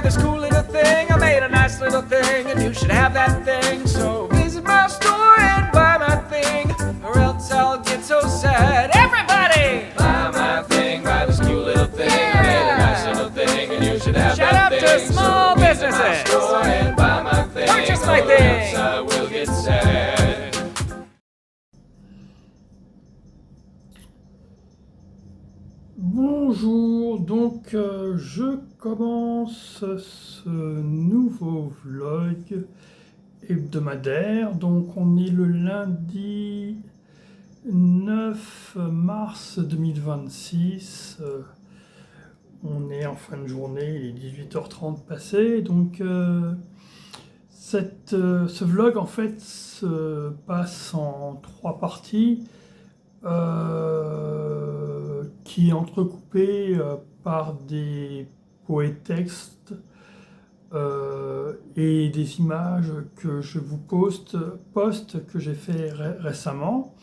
by this cool little thing. I made a nice little thing, and you should have that thing. So visit my store and buy my thing, or else I'll get so sad. Everybody! Buy my thing, buy this cool little thing. Yeah. I made a nice little thing, and you should have Shout that out thing. to small so businesses. Visit my store and buy my thing, Purchase my or thing. else I will get sad. Bonjour, donc je commence ce nouveau vlog hebdomadaire. Donc on est le lundi 9 mars 2026. On est en fin de journée, il est 18h30 passé. Donc ce vlog en fait se passe en 3 parties. Qui est entrecoupé par des poètes-textes et des images que je vous poste que j'ai fait récemment.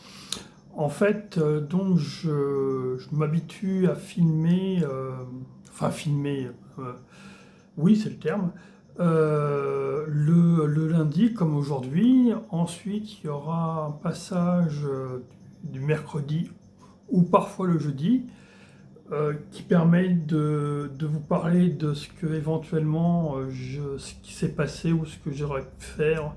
En fait, donc je m'habitue à filmer, oui c'est le terme, le lundi comme aujourd'hui. Ensuite, il y aura un passage du mercredi ou parfois le jeudi, qui permet de vous parler de ce que éventuellement ce qui s'est passé ou ce que j'aurais pu faire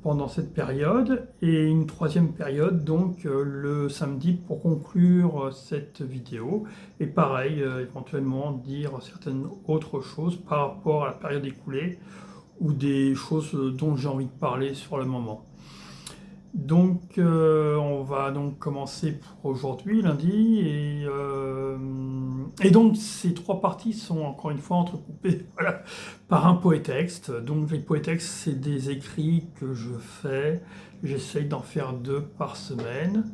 pendant cette période, et une troisième période donc le samedi pour conclure cette vidéo, et pareil éventuellement dire certaines autres choses par rapport à la période écoulée ou des choses dont j'ai envie de parler sur le moment. Donc on va donc commencer pour aujourd'hui, lundi, et donc ces 3 parties sont encore une fois entrecoupées voilà, par un poète-texte. Donc les poètes-textes, c'est des écrits que je fais, j'essaye d'en faire 2 par semaine.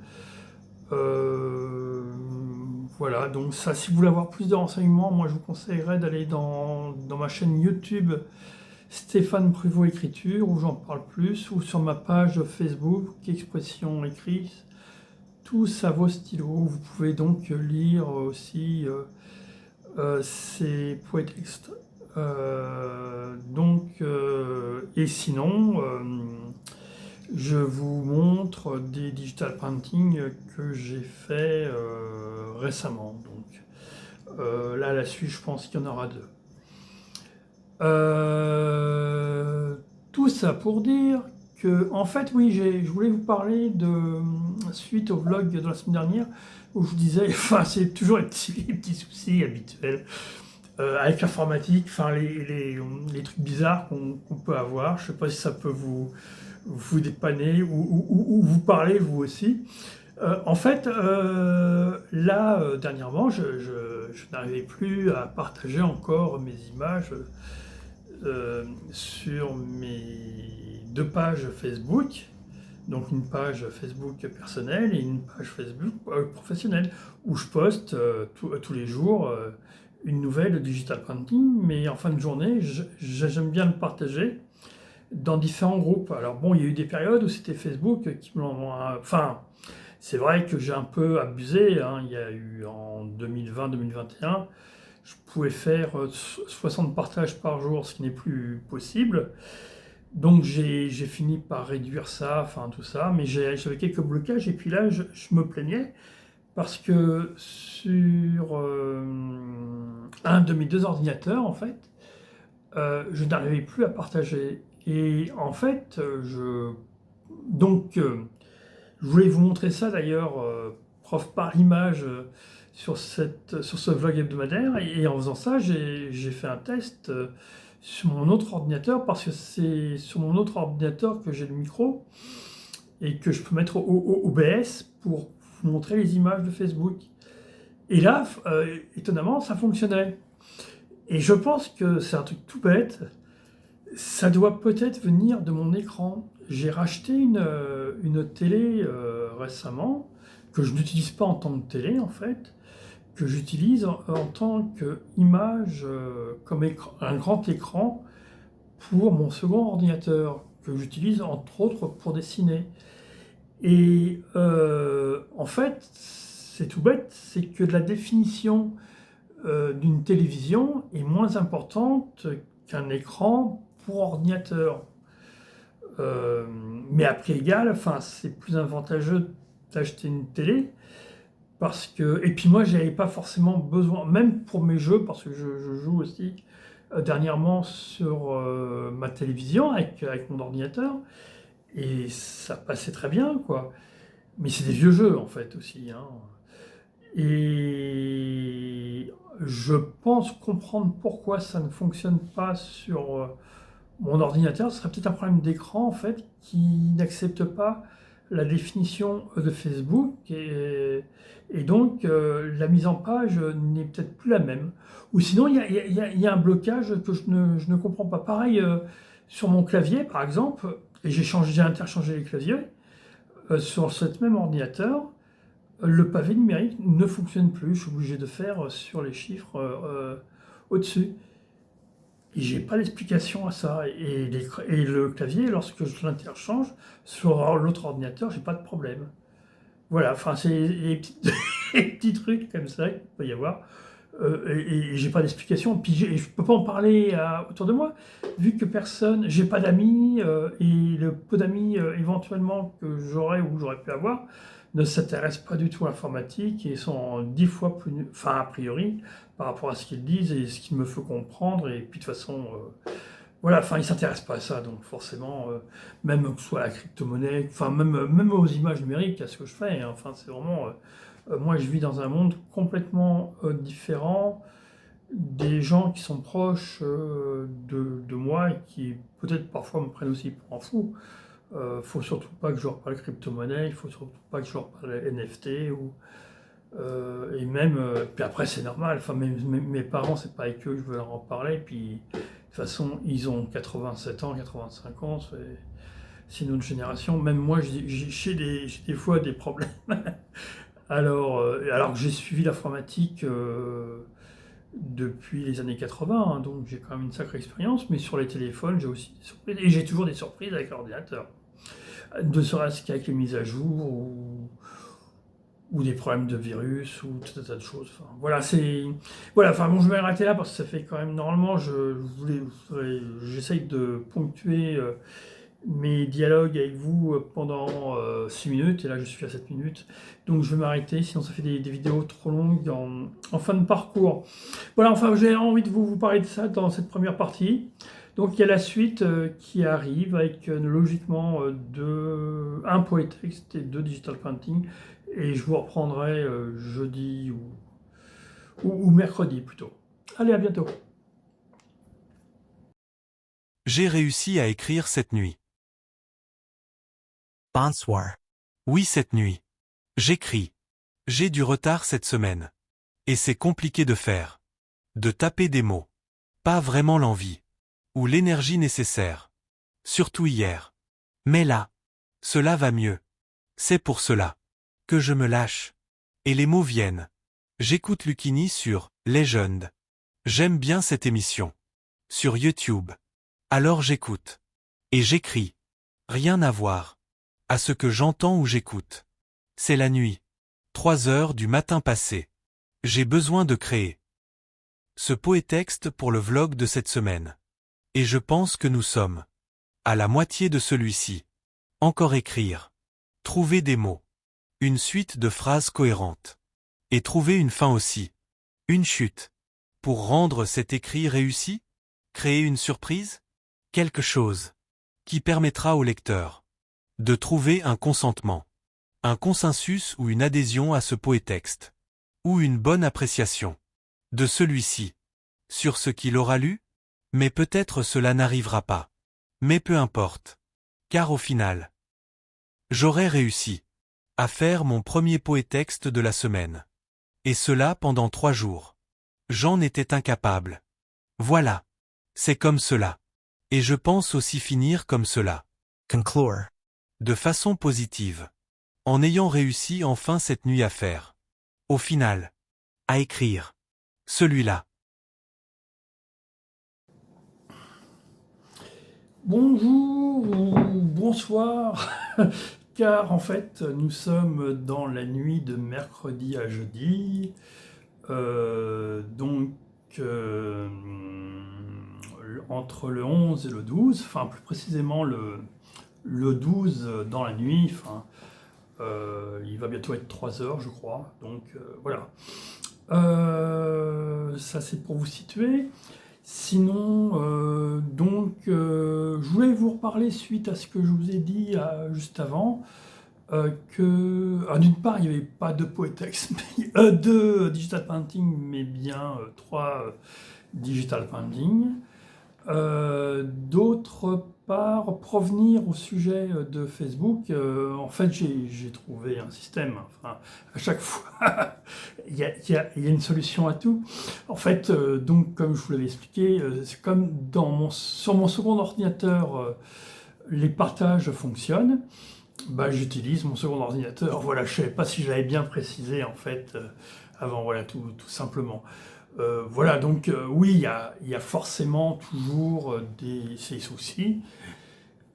Voilà, donc ça, si vous voulez avoir plus de renseignements, moi je vous conseillerais d'aller dans ma chaîne YouTube Stéphane Pruvot Écriture, où j'en parle plus, ou sur ma page Facebook Expression écrite, tous à vos stylos. Vous pouvez donc lire aussi ces poètes-textes. Et sinon, je vous montre des digital painting que j'ai fait récemment. Donc là, à la suite, je pense qu'il y en aura 2. Tout ça pour dire que, en fait, oui, je voulais vous parler suite au vlog de la semaine dernière, où je vous disais, enfin, c'est toujours les petits soucis habituels avec l'informatique, enfin, les trucs bizarres qu'on peut avoir. Je sais pas si ça peut vous dépanner ou vous parler vous aussi. En fait, là, dernièrement, je n'arrivais plus à partager encore mes images sur mes 2 pages Facebook, donc une page Facebook personnelle et une page Facebook professionnelle, où je poste tous les jours une nouvelle digital painting, mais en fin de journée, j'aime bien le partager dans différents groupes. Alors bon, il y a eu des périodes où c'était Facebook qui me l'envoie, enfin, c'est vrai que j'ai un peu abusé, hein. Il y a eu en 2020-2021, je pouvais faire 60 partages par jour, ce qui n'est plus possible. Donc j'ai fini par réduire ça, enfin tout ça, mais j'avais quelques blocages, et puis là je me plaignais parce que sur un de mes 2 ordinateurs, en fait, je n'arrivais plus à partager. Et en fait, je voulais vous montrer ça d'ailleurs, prof par image, sur ce vlog hebdomadaire, et en faisant ça, j'ai fait un test sur mon autre ordinateur, parce que c'est sur mon autre ordinateur que j'ai le micro, et que je peux mettre au OBS pour vous montrer les images de Facebook. Et là, étonnamment, ça fonctionnait. Et je pense que c'est un truc tout bête, ça doit peut-être venir de mon écran. J'ai racheté une télé récemment, que je n'utilise pas en tant que télé en fait, que j'utilise en tant qu'image, comme un grand écran pour mon second ordinateur, que j'utilise entre autres pour dessiner. Et en fait, c'est tout bête, c'est que de la définition d'une télévision est moins importante qu'un écran pour ordinateur. Mais à prix égal, enfin, c'est plus avantageux d'acheter une télé parce que. Et puis moi, j'avais pas forcément besoin, même pour mes jeux, parce que je joue aussi dernièrement sur ma télévision avec mon ordinateur, et ça passait très bien, quoi. Mais c'est des vieux jeux en fait aussi, hein. Et je pense comprendre pourquoi ça ne fonctionne pas sur mon ordinateur. Ce serait peut-être un problème d'écran en fait qui n'accepte pas la définition de Facebook et donc la mise en page n'est peut-être plus la même. Ou sinon il y a un blocage que je ne comprends pas. Pareil sur mon clavier par exemple, et j'ai interchangé les claviers sur cet même ordinateur. Le pavé numérique ne fonctionne plus. Je suis obligé de faire sur les chiffres au-dessus. Et j'ai pas d'explication à ça. Et le clavier, lorsque je l'interchange sur l'autre ordinateur, j'ai pas de problème. Voilà, enfin, c'est les les petits trucs comme ça qu'il peut y avoir. Et j'ai pas d'explication. Puis je peux pas en parler autour de moi, vu que personne, j'ai pas d'amis, et le peu d'amis éventuellement que j'aurais ou j'aurais pu avoir ne s'intéressent pas du tout à l'informatique et sont 10 fois plus, enfin a priori, par rapport à ce qu'ils disent et ce qu'il me faut comprendre. Et puis de toute façon, voilà, enfin ils s'intéressent pas à ça, donc forcément, même que ce soit la crypto-monnaie, enfin même aux images numériques, à ce que je fais, hein, enfin c'est vraiment moi, je vis dans un monde complètement différent des gens qui sont proches de moi et qui peut-être parfois me prennent aussi pour un fou. Faut surtout pas que je leur parle crypto-monnaie, il faut surtout pas que je leur parle NFT et même puis après c'est normal. Enfin mes parents c'est pas avec eux que je veux leur en parler. Puis de toute façon ils ont 87 ans, 85 ans, c'est une autre génération. Même moi j'ai des fois des problèmes. Alors que j'ai suivi l'informatique depuis les années 80, hein, donc j'ai quand même une sacrée expérience, mais sur les téléphones, j'ai aussi des surprises, et j'ai toujours des surprises avec l'ordinateur. Ne serait-ce qu'avec les mises à jour, ou des problèmes de virus, ou tout un tas de choses. Enfin, voilà, Voilà, enfin bon, je vais arrêter là, parce que ça fait quand même... Normalement, j'essaye de ponctuer mes dialogues avec vous pendant 6 minutes, et là je suis à 7 minutes, donc je vais m'arrêter, sinon ça fait des vidéos trop longues en fin de parcours. Voilà, enfin j'ai envie de vous parler de ça dans cette première partie. Donc il y a la suite qui arrive avec logiquement un poétexte et 2 digital painting, et je vous reprendrai jeudi ou mercredi plutôt. Allez, à bientôt. J'ai réussi à écrire cette nuit. Bonsoir. Oui, cette nuit. J'écris. J'ai du retard cette semaine. Et c'est compliqué de faire. De taper des mots. Pas vraiment l'envie. Ou l'énergie nécessaire. Surtout hier. Mais là. Cela va mieux. C'est pour cela. Que je me lâche. Et les mots viennent. J'écoute Lucchini sur Legend. J'aime bien cette émission. Sur YouTube. Alors j'écoute. Et j'écris. Rien à voir. À ce que j'entends ou j'écoute. C'est la nuit. 3 heures du matin passé. J'ai besoin de créer. Ce poétexte pour le vlog de cette semaine. Et je pense que nous sommes à la moitié de celui-ci. Encore écrire. Trouver des mots. Une suite de phrases cohérentes. Et trouver une fin aussi. Une chute. Pour rendre cet écrit réussi? Créer une surprise? Quelque chose qui permettra au lecteur de trouver un consentement, un consensus ou une adhésion à ce poétexte, ou une bonne appréciation de celui-ci, sur ce qu'il aura lu, mais peut-être cela n'arrivera pas. Mais peu importe, car au final, j'aurai réussi à faire mon premier poétexte de la semaine. Et cela pendant 3 jours. J'en étais incapable. Voilà. C'est comme cela. Et je pense aussi finir comme cela. Conclure. De façon positive. En ayant réussi enfin cette nuit à faire. Au final. À écrire. Celui-là. Bonjour ou bonsoir, car en fait nous sommes dans la nuit de mercredi à jeudi. Donc, entre le 11 et le 12, enfin plus précisément le 12 dans la nuit, enfin, il va bientôt être 3 heures je crois, donc voilà. Ça c'est pour vous situer. Sinon, je voulais vous reparler suite à ce que je vous ai dit juste avant, d'une part, il n'y avait pas de Poetex, de digital painting, mais bien 3 digital painting. D'autre part, pour revenir au sujet de Facebook, en fait, j'ai trouvé un système. Enfin, à chaque fois, il y a une solution à tout. En fait, donc, comme je vous l'avais expliqué, c'est comme sur mon second ordinateur, les partages fonctionnent. Bah, j'utilise mon second ordinateur. Voilà, je ne savais pas si j'avais bien précisé en fait avant, voilà, tout simplement. Voilà, donc oui, il y a forcément toujours ces soucis,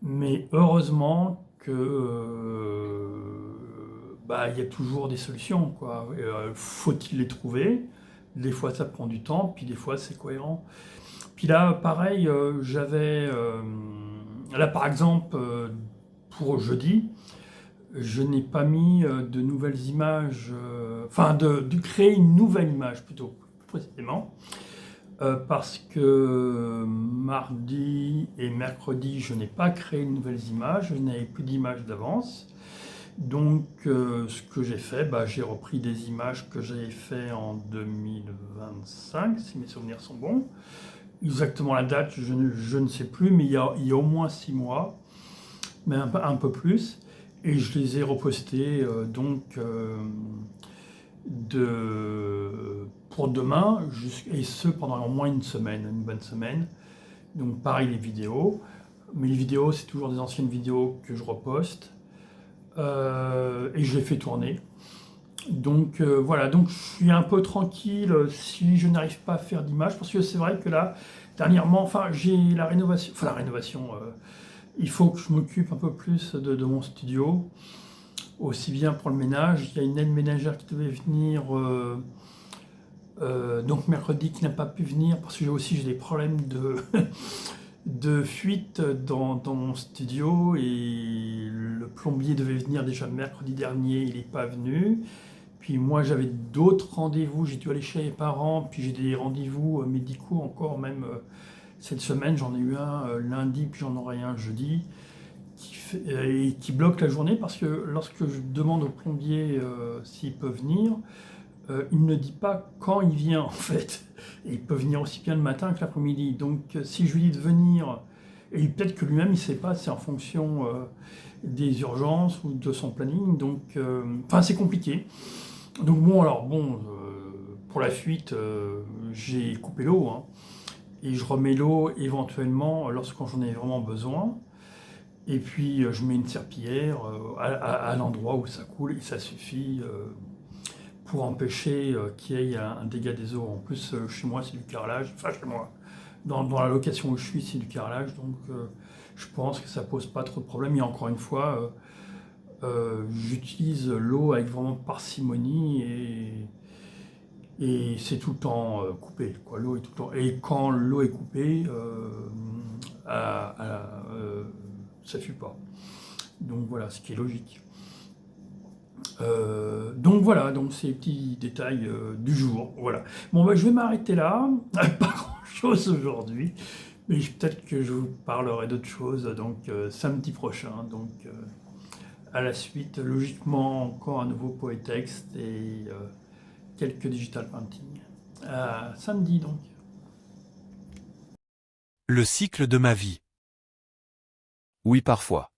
mais heureusement que bah, il y a toujours des solutions, quoi. Faut-il les trouver? Des fois, ça prend du temps, puis des fois, c'est cohérent. Puis là, pareil, là, par exemple, pour jeudi, je n'ai pas mis de nouvelles images, enfin de créer une nouvelle image plutôt, précisément, parce que mardi et mercredi, je n'ai pas créé de nouvelles images, je n'avais plus d'images d'avance. Donc, ce que j'ai fait, bah, j'ai repris des images que j'avais fait en 2025, si mes souvenirs sont bons. Exactement la date, je ne sais plus, mais il y a au moins 6 mois, mais un peu plus. Et je les ai repostés pour demain, et ce pendant au moins une bonne semaine. Donc pareil les vidéos, mais les vidéos c'est toujours des anciennes vidéos que je reposte, et je les fais tourner. Donc voilà, donc je suis un peu tranquille si je n'arrive pas à faire d'image, parce que c'est vrai que là, dernièrement, enfin j'ai la rénovation, il faut que je m'occupe un peu plus de mon studio, aussi bien pour le ménage. Il y a une aide ménagère qui devait venir donc mercredi, qui n'a pas pu venir parce que j'ai des problèmes de fuite dans mon studio, et le plombier devait venir déjà mercredi dernier, il n'est pas venu. Puis moi j'avais d'autres rendez-vous, j'ai dû aller chez les parents, puis j'ai des rendez-vous médicaux encore même cette semaine. J'en ai eu un lundi, puis j'en aurai un jeudi, et qui bloque la journée, parce que lorsque je demande au plombier s'il peut venir, il ne dit pas quand il vient en fait. Et il peut venir aussi bien le matin que l'après-midi. Donc si je lui dis de venir, et peut-être que lui-même il ne sait pas, c'est en fonction des urgences ou de son planning. Donc enfin c'est compliqué. Donc bon, alors bon, pour la fuite, j'ai coupé l'eau, hein, et je remets l'eau éventuellement lorsque j'en ai vraiment besoin. Et puis je mets une serpillière à l'endroit où ça coule, et ça suffit pour empêcher qu'il y ait un dégât des eaux. En plus, chez moi, c'est du carrelage. Enfin, chez moi, dans la location où je suis, c'est du carrelage. Donc je pense que ça pose pas trop de problèmes. Et encore une fois, j'utilise l'eau avec vraiment parcimonie, et c'est tout le temps coupé, quoi. L'eau est tout le temps. Et quand l'eau est coupée, ça ne fuit pas. Donc voilà, ce qui est logique. Donc voilà, donc ces petits détails du jour. Voilà. Bon, bah, je vais m'arrêter là. Pas grand-chose aujourd'hui, mais peut-être que je vous parlerai d'autres choses. Donc samedi prochain. Donc à la suite, logiquement encore un nouveau Poetex et quelques digital painting. Samedi donc. Le cycle de ma vie. Oui, parfois.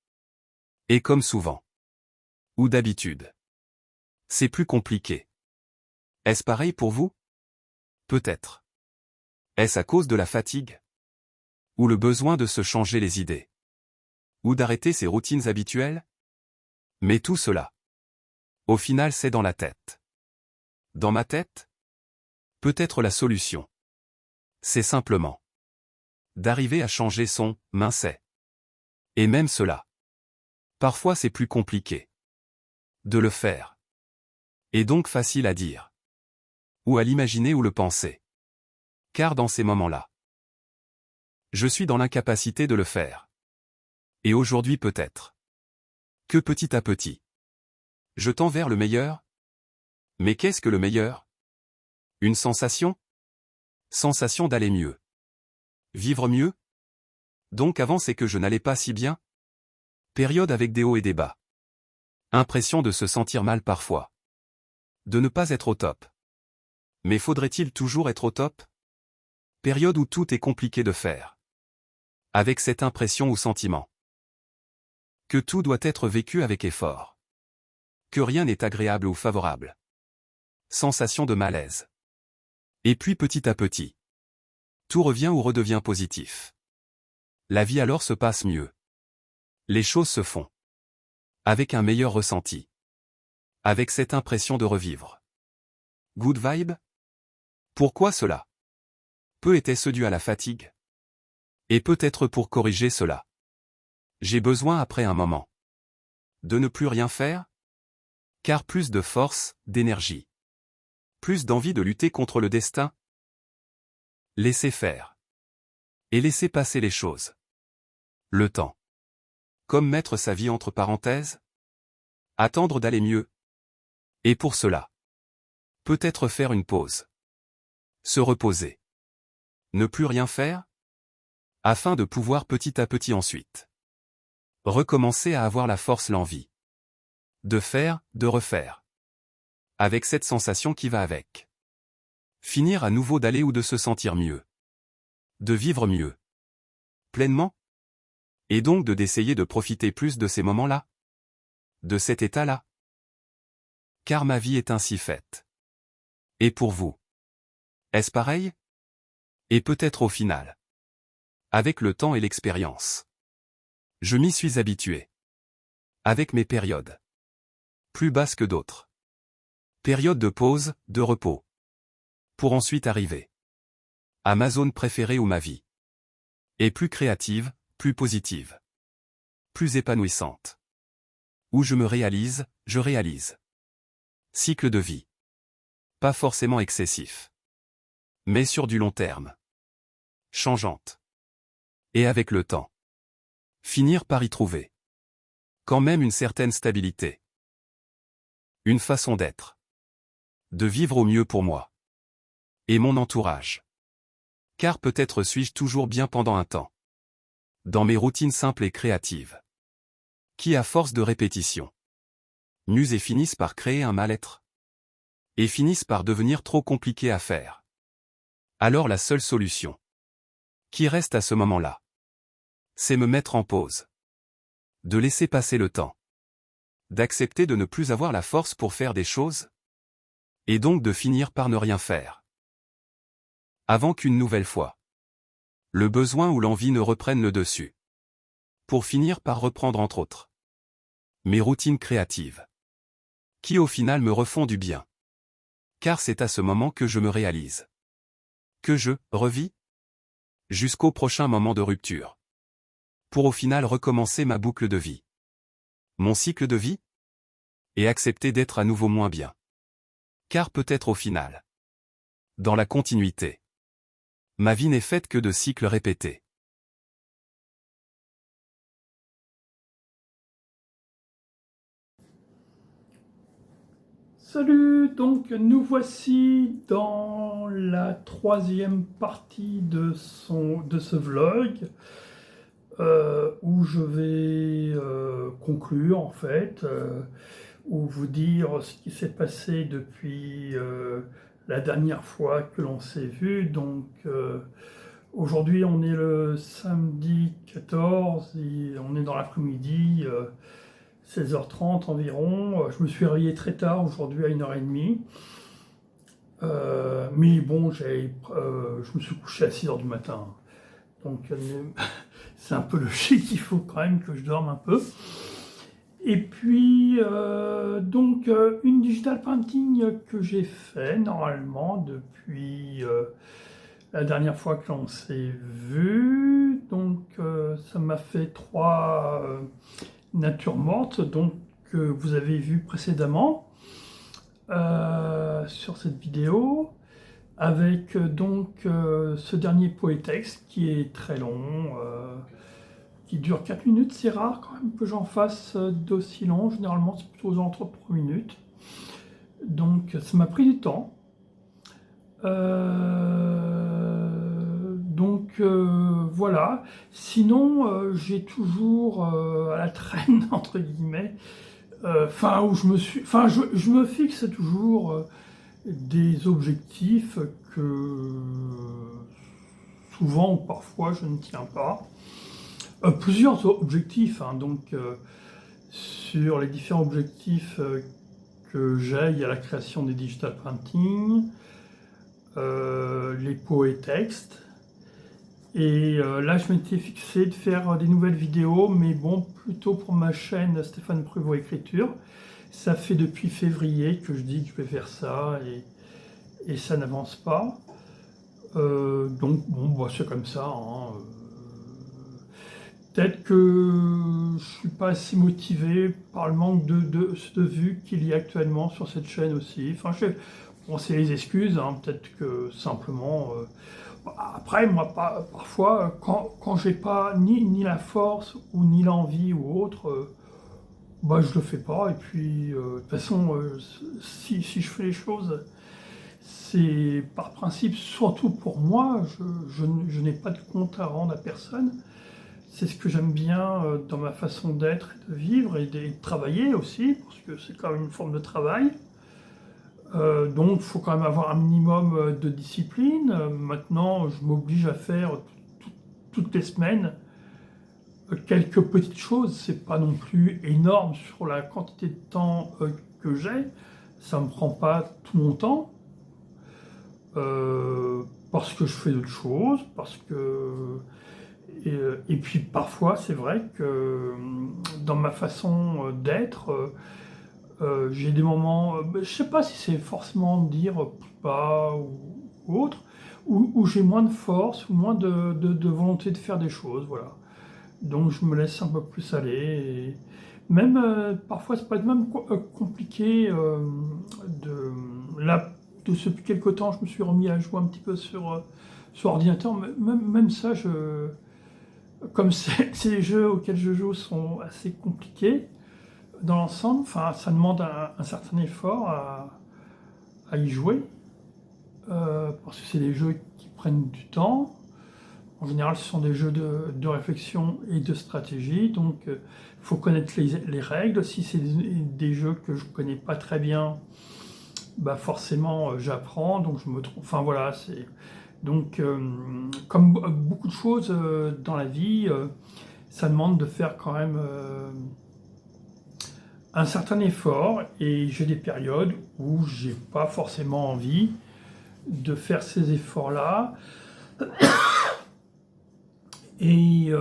Et comme souvent. Ou d'habitude. C'est plus compliqué. Est-ce pareil pour vous? Peut-être. Est-ce à cause de la fatigue? Ou le besoin de se changer les idées? Ou d'arrêter ses routines habituelles? Mais tout cela, au final, c'est dans la tête. Dans ma tête? Peut-être la solution. C'est simplement d'arriver à changer son mindset. Et même cela. Parfois c'est plus compliqué de le faire. Et donc facile à dire. ou à l'imaginer ou le penser. Car dans ces moments-là, je suis dans l'incapacité de le faire. Et aujourd'hui peut-être que petit à petit, je tends vers le meilleur. Mais qu'est-ce que le meilleur? Une sensation? Sensation d'aller mieux. Vivre mieux? Donc avant c'est que je n'allais pas si bien? Période avec des hauts et des bas. Impression de se sentir mal parfois. De ne pas être au top. Mais faudrait-il toujours être au top? Période où tout est compliqué de faire. Avec cette impression ou sentiment que tout doit être vécu avec effort. Que rien n'est agréable ou favorable. Sensation de malaise. Et puis petit à petit, tout revient ou redevient positif. La vie alors se passe mieux. Les choses se font. Avec un meilleur ressenti. Avec cette impression de revivre. Good vibe? Pourquoi cela? Peu était-ce dû à la fatigue? Et peut-être pour corriger cela. J'ai besoin après un moment de ne plus rien faire? Car plus de force, d'énergie. Plus d'envie de lutter contre le destin? Laisser faire. Et laisser passer les choses. Le temps. Comme mettre sa vie entre parenthèses? Attendre d'aller mieux. Et pour cela, peut-être faire une pause. Se reposer. Ne plus rien faire? Afin de pouvoir petit à petit ensuite recommencer à avoir la force, l'envie. De faire, de refaire. Avec cette sensation qui va avec. Finir à nouveau d'aller ou de se sentir mieux. De vivre mieux. Pleinement. Et donc d'essayer de profiter plus de ces moments-là. De cet état-là. Car ma vie est ainsi faite. Et pour vous? Est-ce pareil? Et peut-être au final. Avec le temps et l'expérience. Je m'y suis habitué. Avec mes périodes. Plus basses que d'autres. Période de pause, de repos. Pour ensuite arriver à ma zone préférée où ma vie est plus créative, plus positive. Plus épanouissante. Où je me réalise, je réalise. Cycle de vie. Pas forcément excessif. Mais sur du long terme. Changeante. Et avec le temps. Finir par y trouver. Quand même une certaine stabilité. Une façon d'être. De vivre au mieux pour moi. Et mon entourage. Car peut-être suis-je toujours bien pendant un temps. Dans mes routines simples et créatives. Qui à force de répétition. Musent et finissent par créer un mal-être. Et finissent par devenir trop compliquées à faire. Alors la seule solution. Qui reste à ce moment-là. C'est me mettre en pause. De laisser passer le temps. D'accepter de ne plus avoir la force pour faire des choses. Et donc de finir par ne rien faire. Avant qu'une nouvelle fois. Le besoin ou l'envie ne reprenne le dessus. Pour finir par reprendre entre autres. Mes routines créatives. Qui au final me refont du bien. Car c'est à ce moment que je me réalise. Que je revis. Jusqu'au prochain moment de rupture. Pour au final recommencer ma boucle de vie. Mon cycle de vie? Et accepter d'être à nouveau moins bien. Car peut-être au final. Dans la continuité. Ma vie n'est faite que de cycles répétés. Salut, donc nous voici dans la troisième partie de ce vlog où je vais conclure en fait, ou vous dire ce qui s'est passé depuis la dernière fois que l'on s'est vu. Donc aujourd'hui on est le samedi 14 et on est dans l'après-midi. 16h30 environ. Je me suis réveillé très tard aujourd'hui à 1h30. Mais bon, je me suis couché à 6h du matin. Donc c'est un peu logique, il faut quand même que je dorme un peu. Et puis, donc, une digital painting que j'ai fait normalement depuis la dernière fois que l'on s'est vu. Donc, ça m'a fait 3 natures mortes, donc que vous avez vu précédemment sur cette vidéo. avec ce dernier poétexte qui est très long, qui dure 4 minutes. C'est rare quand même que j'en fasse d'aussi long, généralement c'est plutôt aux alentours de 3 minutes. Donc ça m'a pris du temps. Voilà. Sinon, j'ai toujours à la traîne, entre guillemets, je me fixe toujours des objectifs que souvent ou parfois je ne tiens pas. Plusieurs objectifs, hein, sur les différents objectifs que j'ai, il y a la création des digital printing, les poétextes. Et là, je m'étais fixé de faire des nouvelles vidéos, mais bon, plutôt pour ma chaîne Stéphane Pruvot Écriture. Ça fait depuis février que je dis que je vais faire ça et ça n'avance pas. Donc, bon, bah, c'est comme ça. Hein. Peut-être que je suis pas assez motivé par le manque de vues qu'il y a actuellement sur cette chaîne aussi. Enfin, bon, c'est les excuses, hein. Peut-être que simplement... Après, moi, parfois, quand j'ai pas ni la force ou ni l'envie ou autre, bah, je le fais pas. Et puis, de toute façon, si je fais les choses, c'est par principe, surtout pour moi, je n'ai pas de compte à rendre à personne. C'est ce que j'aime bien dans ma façon d'être et de vivre et de travailler aussi, parce que c'est quand même une forme de travail. Donc, il faut quand même avoir un minimum de discipline. Maintenant, je m'oblige à faire toutes les semaines quelques petites choses. C'est pas non plus énorme sur la quantité de temps que j'ai. Ça me prend pas tout mon temps. Parce que je fais d'autres choses, et puis parfois c'est vrai que dans ma façon d'être, j'ai des moments, je sais pas si c'est forcément dire pas ou autre, où j'ai moins de force ou moins de volonté de faire des choses, voilà. Donc je me laisse un peu plus aller. Et même parfois ça peut être même compliqué là. Depuis quelque temps, je me suis remis à jouer un petit peu sur ordinateur. Même ça, comme ces jeux auxquels je joue sont assez compliqués dans l'ensemble, enfin, ça demande un certain effort à y jouer. Parce que c'est des jeux qui prennent du temps. En général, ce sont des jeux de réflexion et de stratégie. Donc, il faut connaître les règles. Si c'est des jeux que je ne connais pas très bien, bah forcément j'apprends, donc je me trouve. Enfin voilà, c'est donc comme beaucoup de choses dans la vie, ça demande de faire quand même un certain effort, et j'ai des périodes où j'ai pas forcément envie de faire ces efforts-là, et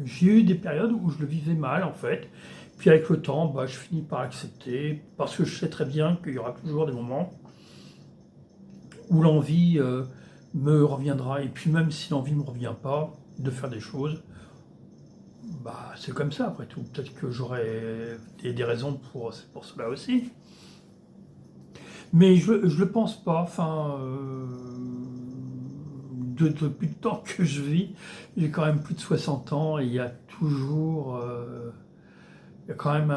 j'ai eu des périodes où je le vivais mal en fait. Puis avec le temps, bah, je finis par accepter, parce que je sais très bien qu'il y aura toujours des moments où l'envie me reviendra. Et puis même si l'envie ne me revient pas de faire des choses, bah, c'est comme ça après tout. Peut-être que j'aurai des raisons pour cela aussi. Mais je ne le pense pas. Enfin, depuis le temps que je vis, j'ai quand même plus de 60 ans et il y a toujours... il y a quand même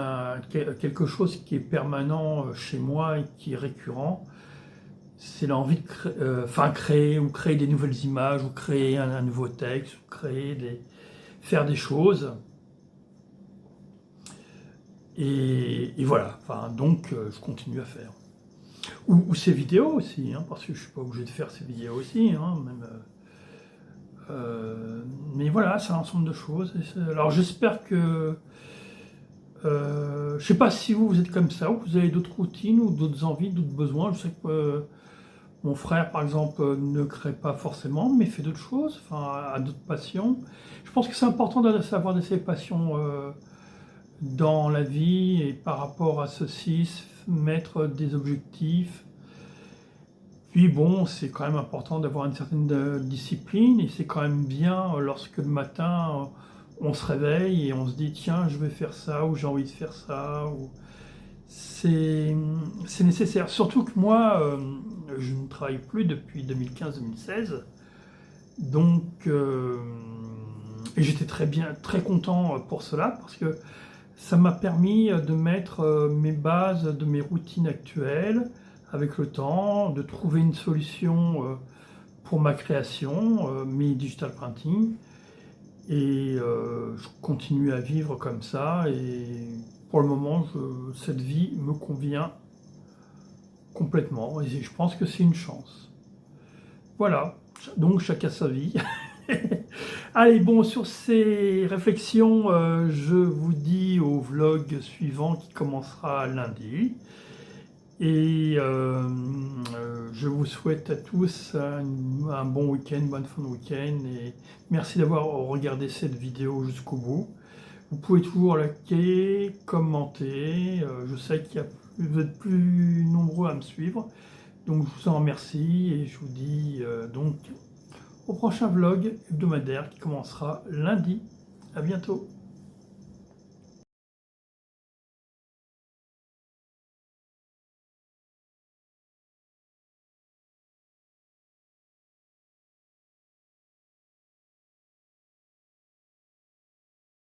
quelque chose qui est permanent chez moi et qui est récurrent. C'est l'envie de créer des nouvelles images, ou créer un nouveau texte, ou faire des choses. Et voilà, enfin, donc je continue à faire. Ou ces vidéos aussi, hein, parce que je ne suis pas obligé de faire ces vidéos aussi. Hein, mais voilà, c'est un ensemble de choses. Alors j'espère que... je sais pas si vous êtes comme ça, ou vous avez d'autres routines, ou d'autres envies, d'autres besoins. Je sais que mon frère, par exemple, ne crée pas forcément, mais fait d'autres choses, enfin, a d'autres passions. Je pense que c'est important de savoir de ses passions dans la vie, et par rapport à ceci, mettre des objectifs. Puis bon, c'est quand même important d'avoir une certaine discipline, et c'est quand même bien lorsque le matin... on se réveille et on se dit tiens, je vais faire ça, ou j'ai envie de faire ça, ou c'est nécessaire. Surtout que moi, je ne travaille plus depuis 2015-2016. Donc, et j'étais très content pour cela, parce que ça m'a permis de mettre mes bases de mes routines actuelles avec le temps, de trouver une solution pour ma création, mes digital printing. Et je continue à vivre comme ça. Et pour le moment, cette vie me convient complètement. Et je pense que c'est une chance. Voilà. Donc chacun sa vie. Allez, bon, sur ces réflexions, je vous dis au vlog suivant qui commencera lundi. Et je vous souhaite à tous un bon week-end, bonne fin de week-end. Et merci d'avoir regardé cette vidéo jusqu'au bout. Vous pouvez toujours liker, commenter. Je sais vous êtes plus nombreux à me suivre. Donc je vous en remercie et je vous dis donc au prochain vlog hebdomadaire qui commencera lundi. À bientôt.